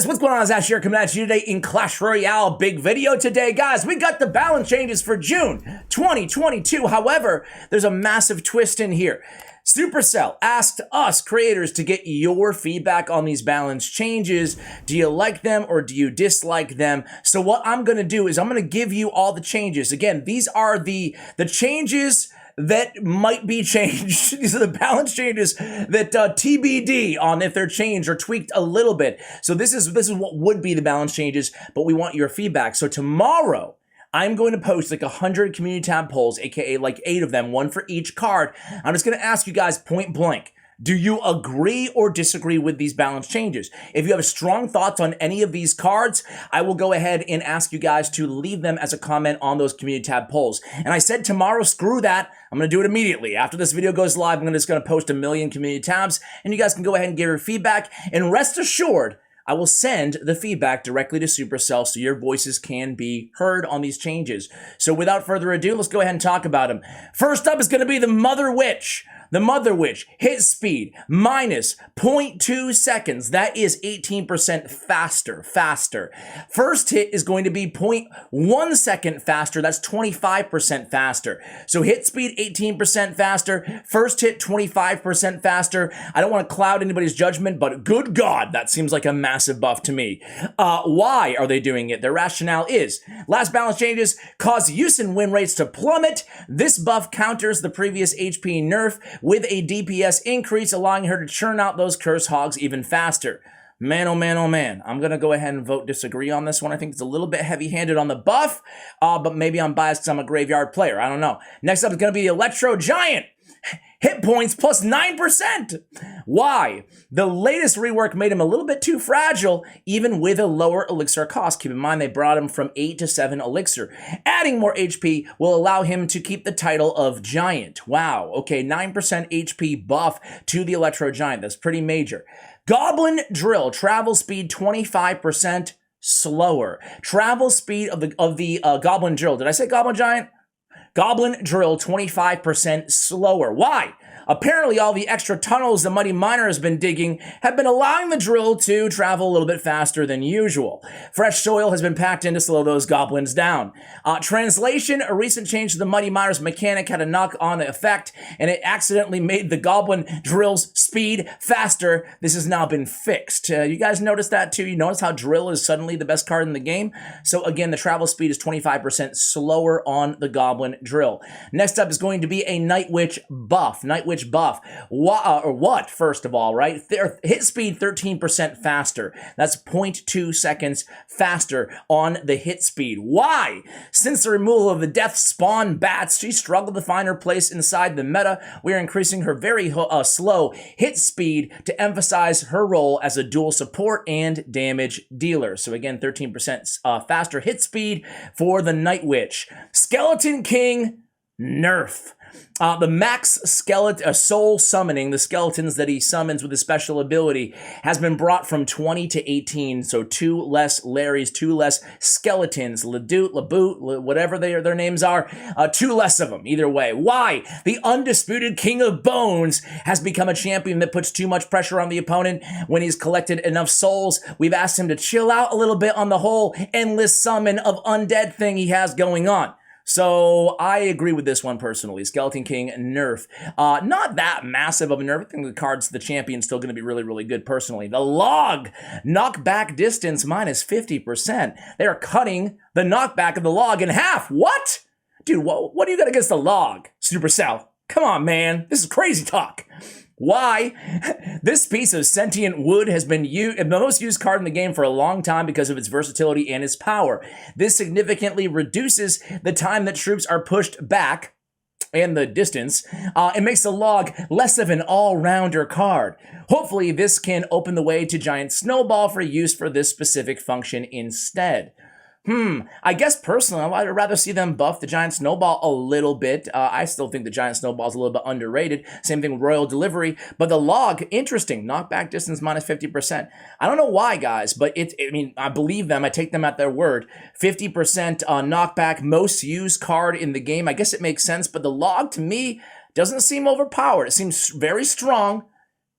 guys, what's going on? It's Ash here coming at you today in Clash Royale. Big video today, guys. We got the balance changes for June 2022. However, there's a massive twist in here. Supercell asked us creators to get your feedback on these balance changes. Do you like them or do you dislike them? So what I'm going to do is I'm going to give you all the changes. Again, these are the changes that might be changed. These are the balance changes that TBD on if they're changed or tweaked a little bit. So this is what would be the balance changes, but we want your feedback. So tomorrow, I'm going to post like 100 community tab polls, aka like 8 of them, one for each card. I'm just going to ask you guys point blank. Do you agree or disagree with these balance changes? If you have strong thoughts on any of these cards, I will go ahead and ask you guys to leave them as a comment on those community tab polls. And I said tomorrow, screw that. I'm going to do it immediately. After this video goes live, I'm just going to post 1 million community tabs, and you guys can go ahead and give your feedback. And rest assured, I will send the feedback directly to Supercell so your voices can be heard on these changes. So without further ado, let's go ahead and talk about them. First up is going to be the Mother Witch. The Mother Witch hit speed minus 0.2 seconds. That is 18% faster. First hit is going to be 0.1 second faster. That's 25% faster. So hit speed 18% faster. First hit 25% faster. I don't want to cloud anybody's judgment, but good God, that seems like a massive buff to me. Why are they doing it? Their rationale is last balance changes cause use and win rates to plummet. This buff counters the previous HP nerf with a DPS increase, allowing her to churn out those curse hogs even faster. Man, oh man, oh man. I'm going to go ahead and vote disagree on this one. I think it's a little bit heavy-handed on the buff, but maybe I'm biased because I'm a graveyard player. I don't know. Next up is going to be the Electro Giant. Hit points plus 9%. Why? The latest rework made him a little bit too fragile, even with a lower elixir cost. Keep in mind, they brought him from 8 to 7 elixir. Adding more HP will allow him to keep the title of Giant. Wow. Okay, 9% HP buff to the Electro Giant. That's pretty major. Goblin Drill, travel speed 25% slower. Travel speed of the Goblin Drill. Did I say Goblin Giant? Goblin Drill 25% slower. Why? Apparently all the extra tunnels the Muddy Miner has been digging have been allowing the drill to travel a little bit faster than usual. Fresh soil has been packed in to slow those goblins down. Translation, a recent change to the Muddy Miner's mechanic had a knock-on effect, and it accidentally made the Goblin Drill's speed faster. This has now been fixed. You guys notice that too? You notice how Drill is suddenly the best card in the game? So again, the travel speed is 25% slower on the Goblin Drill. Next up is going to be a Night Witch buff. Night Witch buff. What, first of all, right? Hit speed 13% faster. That's 0.2 seconds faster on the hit speed. Why? Since the removal of the Death Spawn bats, she struggled to find her place inside the meta. We are increasing her very slow hit speed to emphasize her role as a dual support and damage dealer. So again, 13% faster hit speed for the Night Witch. Skeleton King nerf. The max skeleton, soul summoning, the skeletons that he summons with his special ability, has been brought from 20 to 18, so 2 less Larrys, 2 less skeletons, Ladoot, Laboot, whatever their names are, 2 less of them, either way. Why? The undisputed King of Bones has become a champion that puts too much pressure on the opponent when he's collected enough souls. We've asked him to chill out a little bit on the whole endless summon of undead thing he has going on. So I agree with this one personally. Skeleton King nerf. Not that massive of a nerf. I think the card's the champion's still going to be really, really good personally. The log. Knockback distance minus 50%. They are cutting the knockback of the log in half. What? Dude, what do you got against the log, Supercell? Come on, man. This is crazy talk. Why? This piece of sentient wood has been the most used card in the game for a long time because of its versatility and its power. This significantly reduces the time that troops are pushed back and the distance. It makes the log less of an all-rounder card. Hopefully, this can open the way to Giant Snowball for use for this specific function instead. I guess personally, I'd rather see them buff the Giant Snowball a little bit. I still think the Giant Snowball is a little bit underrated. Same thing with Royal Delivery. But the log, interesting. Knockback distance minus 50%. I don't know why, guys, but I believe them. I take them at their word. 50% knockback, most used card in the game. I guess it makes sense, but the log, to me, doesn't seem overpowered. It seems very strong.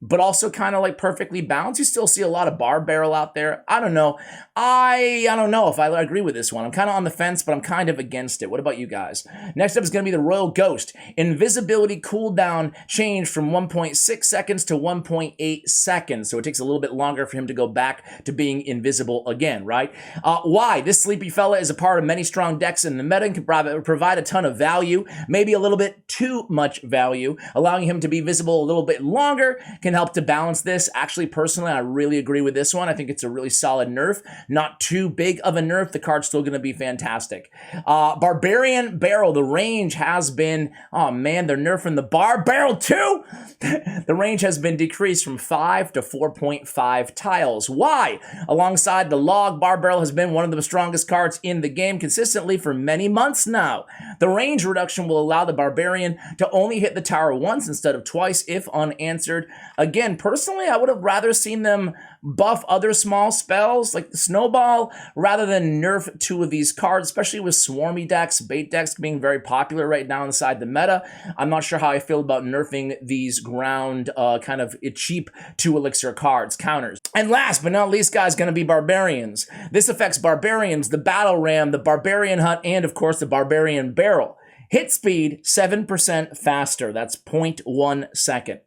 but also kind of like perfectly balanced. You still see a lot of bar barrel out there. I don't know. I don't know if I agree with this one. I'm kind of on the fence, but I'm kind of against it. What about you guys? Next up is going to be the Royal Ghost. Invisibility cooldown changed from 1.6 seconds to 1.8 seconds. So it takes a little bit longer for him to go back to being invisible again, right? Why? This sleepy fella is a part of many strong decks in the meta and can provide a ton of value, maybe a little bit too much value. Allowing him to be visible a little bit longer can help to balance this. Actually, personally, I really agree with this one. I think it's a really solid nerf. Not too big of a nerf. The card's still going to be fantastic. Barbarian Barrel. The range has been, oh man, they're nerfing the Bar Barrel too? The range has been decreased from 5 to 4.5 tiles. Why? Alongside the Log, Bar Barrel has been one of the strongest cards in the game consistently for many months now. The range reduction will allow the Barbarian to only hit the tower once instead of twice if unanswered. Again, personally, I would have rather seen them buff other small spells like the Snowball rather than nerf two of these cards, especially with swarmy decks, bait decks being very popular right now inside the meta. I'm not sure how I feel about nerfing these ground kind of cheap 2 elixir cards, counters. And last but not least, guys, going to be Barbarians. This affects Barbarians, the Battle Ram, the Barbarian Hut, and of course the Barbarian Barrel. Hit speed 7% faster. That's 0.1 second.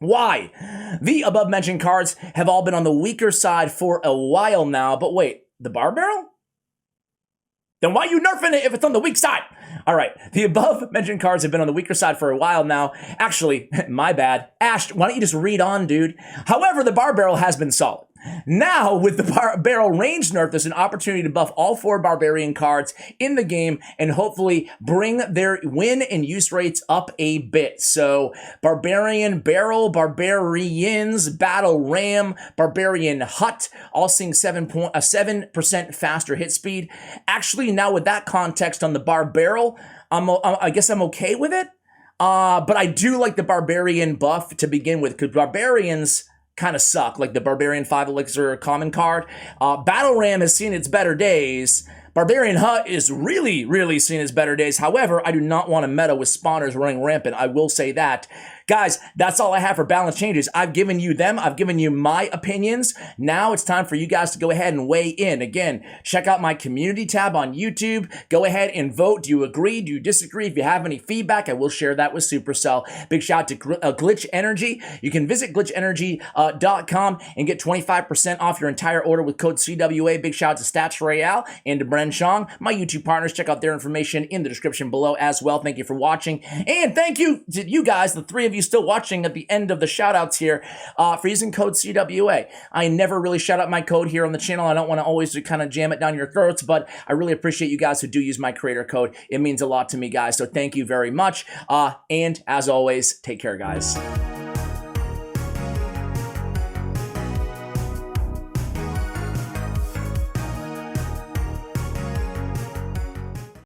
Why? The above-mentioned cards have all been on the weaker side for a while now, but wait, the Bar Barrel? Then why are you nerfing it if it's on the weak side? All right, the above-mentioned cards have been on the weaker side for a while now. Actually, my bad. Ash, why don't you just read on, dude? However, the Bar Barrel has been solid. Now, with the Barrel range nerf, there's an opportunity to buff all 4 Barbarian cards in the game and hopefully bring their win and use rates up a bit. So, Barbarian Barrel, Barbarians, Battle Ram, Barbarian Hut, all seeing 7% faster hit speed. Actually, now with that context on the Bar Barrel, I guess I'm okay with it. But I do like the Barbarian buff to begin with, because Barbarians kind of suck, like the Barbarian 5 elixir common card. Battle Ram has seen its better days. Barbarian Hut is really seen its better days. However, I do not want to meta with spawners running rampant. I will say that. Guys, that's all I have for balance changes. I've given you them. I've given you my opinions. Now it's time for you guys to go ahead and weigh in. Again, check out my community tab on YouTube. Go ahead and vote. Do you agree? Do you disagree? If you have any feedback, I will share that with Supercell. Big shout out to Glitch Energy. You can visit glitchenergy.com and get 25% off your entire order with code CWA. Big shout out to Clash Royale and to Bren Chong, my YouTube partners. Check out their information in the description below as well. Thank you for watching. And thank you to you guys, the 3 of you still watching at the end of the shout outs here, for using code CWA. I never really shout out my code here on the channel. I don't want to always kind of jam it down your throats, but I really appreciate you guys who do use my creator code. It means a lot to me, guys. So thank you very much. And as always, take care, guys.